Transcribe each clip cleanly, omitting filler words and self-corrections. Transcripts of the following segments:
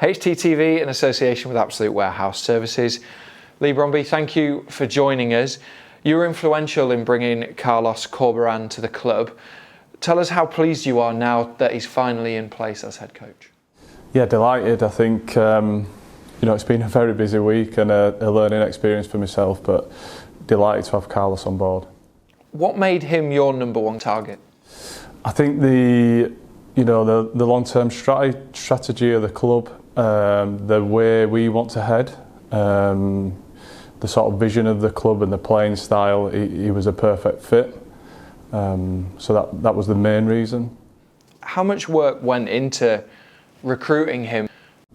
HTTV in association with Absolute Warehouse Services. Leigh Bromby, thank you for joining us. You were influential in bringing Carlos Corberán to the club. Tell us how pleased you are now that he's finally in place as head coach. Yeah, delighted. I think it's been a very busy week and a learning experience for myself, but delighted to have Carlos on board. What made him your number one target? I think the long-term strategy of the club, the way we want to head, the sort of vision of the club and the playing style, he was a perfect fit. So that was the main reason. How much work went into recruiting him?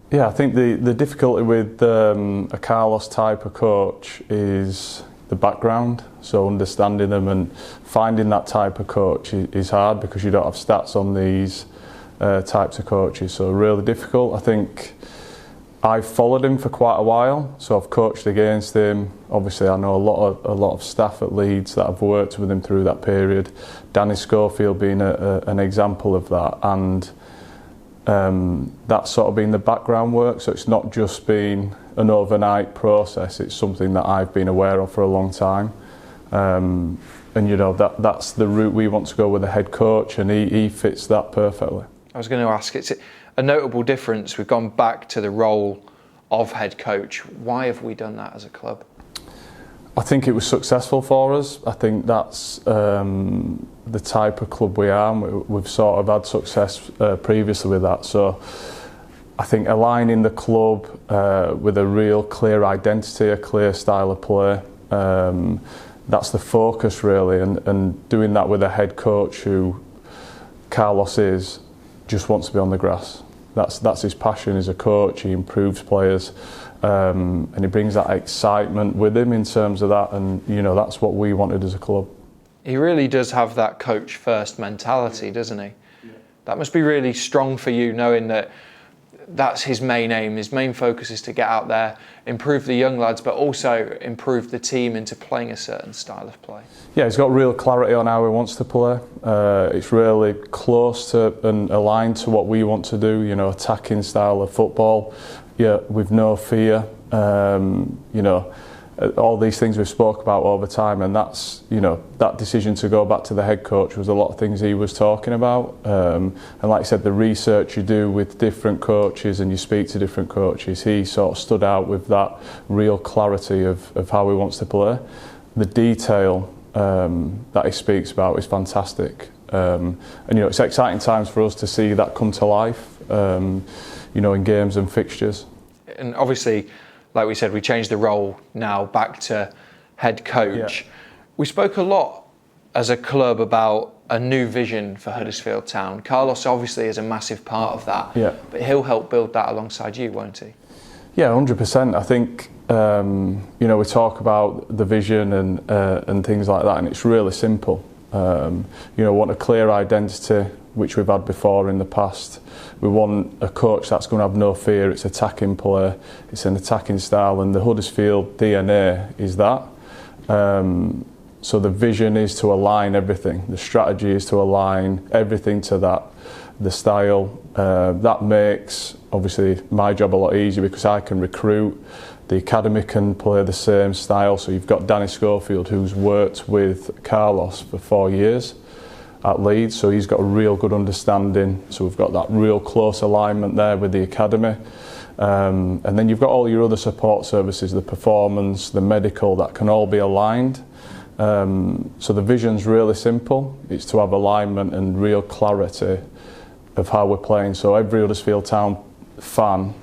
Yeah, I think the difficulty with a Carlos type of coach is the background. So understanding them and finding that type of coach is hard because you don't have stats on these types of coaches. So really difficult. I think I've followed him for quite a while, so I've coached against him. Obviously, I know a lot of staff at Leeds that have worked with him through that period. Danny Schofield being an example of that, and that's sort of been the background work. So it's not just been an overnight process. It's something that I've been aware of for a long time, and that's the route we want to go with a head coach, and he fits that perfectly. I was going to ask, it's a notable difference. We've gone back to the role of head coach. Why have we done that as a club? I think it was successful for us. I think that's the type of club we are. We've sort of had success previously with that. So I think aligning the club with a real clear identity, a clear style of play, that's the focus really. And doing that with a head coach who Carlos is, just wants to be on the grass. That's his passion as a coach. He improves players, and he brings that excitement with him in terms of that. And that's what we wanted as a club. He really does have that coach first mentality, doesn't he? Yeah. That must be really strong for you, knowing that that's his main aim. His main focus is to get out there, improve the young lads, but also improve the team into playing a certain style of play. Yeah, he's got real clarity on how he wants to play. It's really close to and aligned to what we want to do, attacking style of football, with no fear, all these things we've spoke about over time, and that's that decision to go back to the head coach was a lot of things he was talking about, and like I said, the research you do with different coaches and you speak to different coaches, he sort of stood out with that real clarity of how he wants to play. The detail that he speaks about is fantastic, and it's exciting times for us to see that come to life, in games and fixtures. And obviously, like we said, we changed the role now back to head coach. Yeah. We spoke a lot as a club about a new vision for Huddersfield Town. Carlos obviously is a massive part of that, but he'll help build that alongside you, won't he? Yeah, 100%. I think we talk about the vision and things like that, and it's really simple. Want a clear identity, which we've had before in the past. We want a coach that's going to have no fear. It's attacking play, it's an attacking style, and the Huddersfield DNA is that. So the vision is to align everything. The strategy is to align everything to that. The style, that makes obviously my job a lot easier because I can recruit. The academy can play the same style. So you've got Danny Schofield, who's worked with Carlos for 4 years at Leeds, so he's got a real good understanding. So we've got that real close alignment there with the academy, and then you've got all your other support services, the performance, the medical, that can all be aligned. So the vision's really simple. It's to have alignment and real clarity of how we're playing. So every Huddersfield Town fan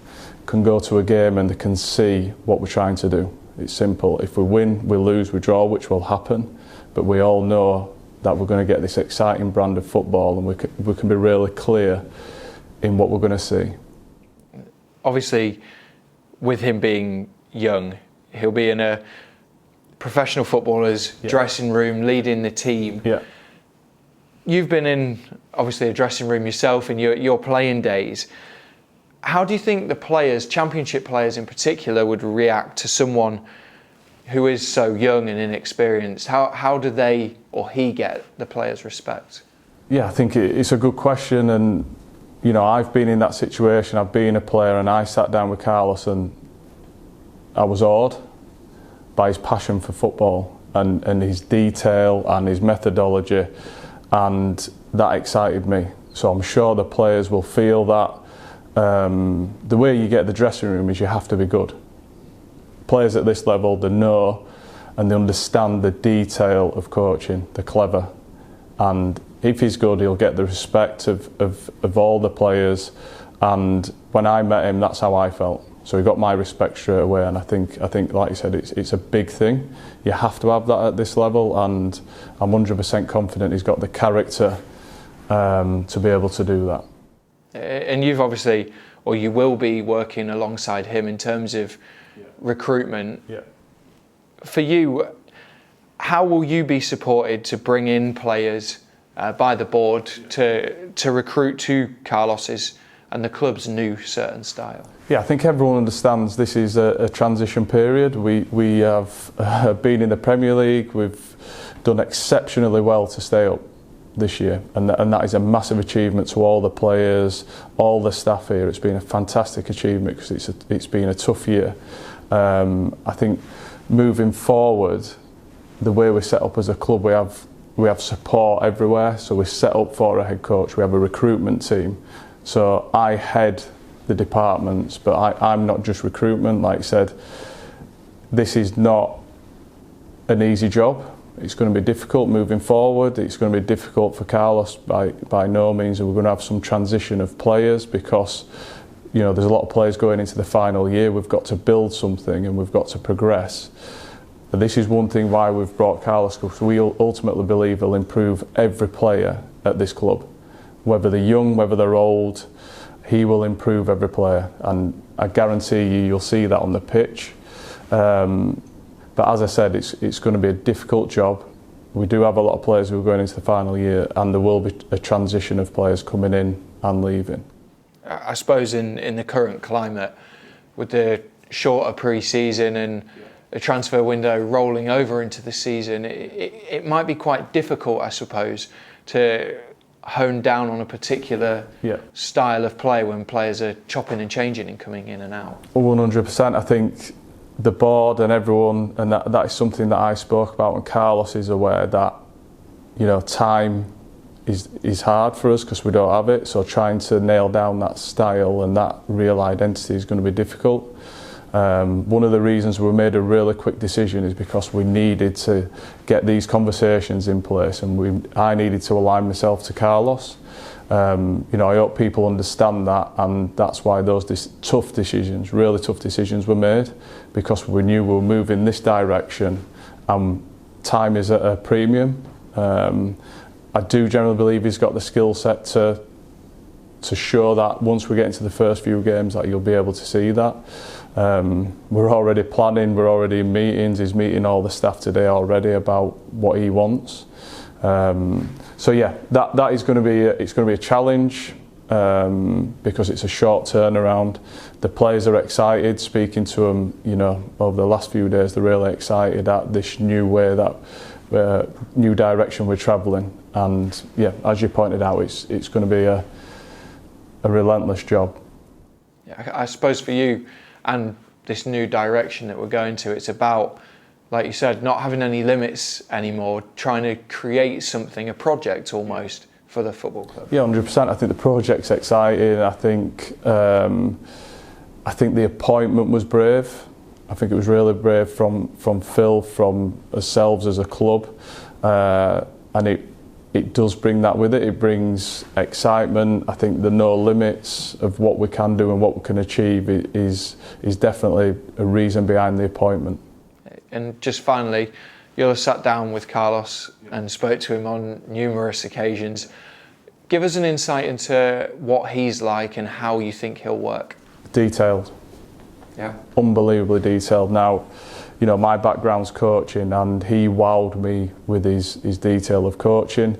can go to a game and they can see what we're trying to do. It's simple. If we win, we lose, we draw, which will happen, but we all know that we're going to get this exciting brand of football, and we can be really clear in what we're going to see. Obviously, with him being young, he'll be in a professional footballer's dressing room, leading the team. Yeah. You've been in, obviously, a dressing room yourself in your playing days. How do you think the players, championship players in particular, would react to someone who is so young and inexperienced? How do they or he get the players' respect? Yeah, I think it's a good question, and you know, I've been in that situation, I've been a player, and I sat down with Carlos and I was awed by his passion for football and his detail and his methodology, and that excited me. So I'm sure the players will feel that. The way you get the dressing room is you have to be good. Players at this level, they know and they understand the detail of coaching, they're clever, and if he's good, he'll get the respect of all the players. And when I met him, that's how I felt. So he got my respect straight away, and I think, like you said, it's a big thing. You have to have that at this level, and I'm 100% confident he's got the character to be able to do that. And you've obviously, or you will be working alongside him in terms of recruitment. Yeah. For you, how will you be supported to bring in players by the board to recruit to Carlos's and the club's new certain style? Yeah, I think everyone understands this is a transition period. We have been in the Premier League. We've done exceptionally well to stay up this year, and that is a massive achievement to all the players, all the staff here. It's been a fantastic achievement because it's been a tough year. I think moving forward, the way we're set up as a club, we have support everywhere. So we're set up for a head coach. We have a recruitment team. So I head the departments, but I'm not just recruitment. Like I said, this is not an easy job. It's going to be difficult moving forward. It's going to be difficult for Carlos by no means. And we're going to have some transition of players because, you know, there's a lot of players going into the final year. We've got to build something and we've got to progress. And this is one thing why we've brought Carlos, because we ultimately believe he'll improve every player at this club. Whether they're young, whether they're old, he will improve every player. And I guarantee you'll see that on the pitch. But as I said, it's going to be a difficult job. We do have a lot of players who are going into the final year, and there will be a transition of players coming in and leaving. I suppose in the current climate, with the shorter pre-season and a transfer window rolling over into the season, it might be quite difficult, I suppose, to hone down on a particular style of play when players are chopping and changing and coming in and out. 100%. I think the board and everyone, and that is something that I spoke about, and Carlos is aware that, you know, time is hard for us because we don't have it. So trying to nail down that style and that real identity is going to be difficult. One of the reasons we made a really quick decision is because we needed to get these conversations in place, and I needed to align myself to Carlos. You know, I hope people understand that, and that's why those tough decisions, really tough decisions, were made, because we knew we were moving this direction, and time is at a premium. I do generally believe he's got the skill set to show that once we get into the first few games, that you'll be able to see that. We're already planning, we're already in meetings. He's meeting all the staff today already about what he wants. So yeah, that is going to be it's going to be a challenge because it's a short turnaround. The players are excited. Speaking to them, you know, over the last few days, they're really excited at this new way, that new direction we're travelling. And yeah, as you pointed out, it's going to be a relentless job. Yeah, I suppose for you and this new direction that we're going to, it's about, like you said, not having any limits anymore, trying to create something, a project almost, for the football club. Yeah, 100%. I think the project's exciting. I think the appointment was brave. I think it was really brave from Phil, from ourselves as a club, and it does bring that with it. It brings excitement. I think the no limits of what we can do and what we can achieve is definitely a reason behind the appointment. And just finally, you'll have sat down with Carlos and spoke to him on numerous occasions. Give us an insight into what he's like and how you think he'll work. Detailed. Yeah. Unbelievably detailed. Now, you know, my background's coaching, and he wowed me with his detail of coaching.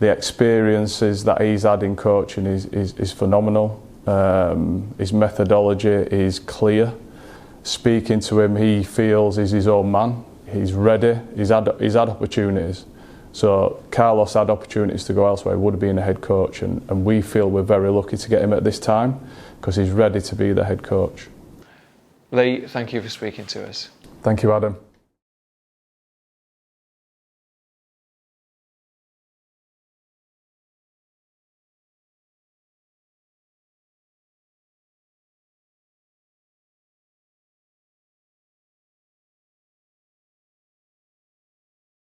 The experiences that he's had in coaching is phenomenal. His methodology is clear. Speaking to him, he feels he's his own man. He's ready. He's had opportunities, So Carlos had opportunities to go elsewhere, would have been a head coach, and we feel we're very lucky to get him at this time because he's ready to be the head coach. Leigh, thank you for speaking to us. Thank you, Adam.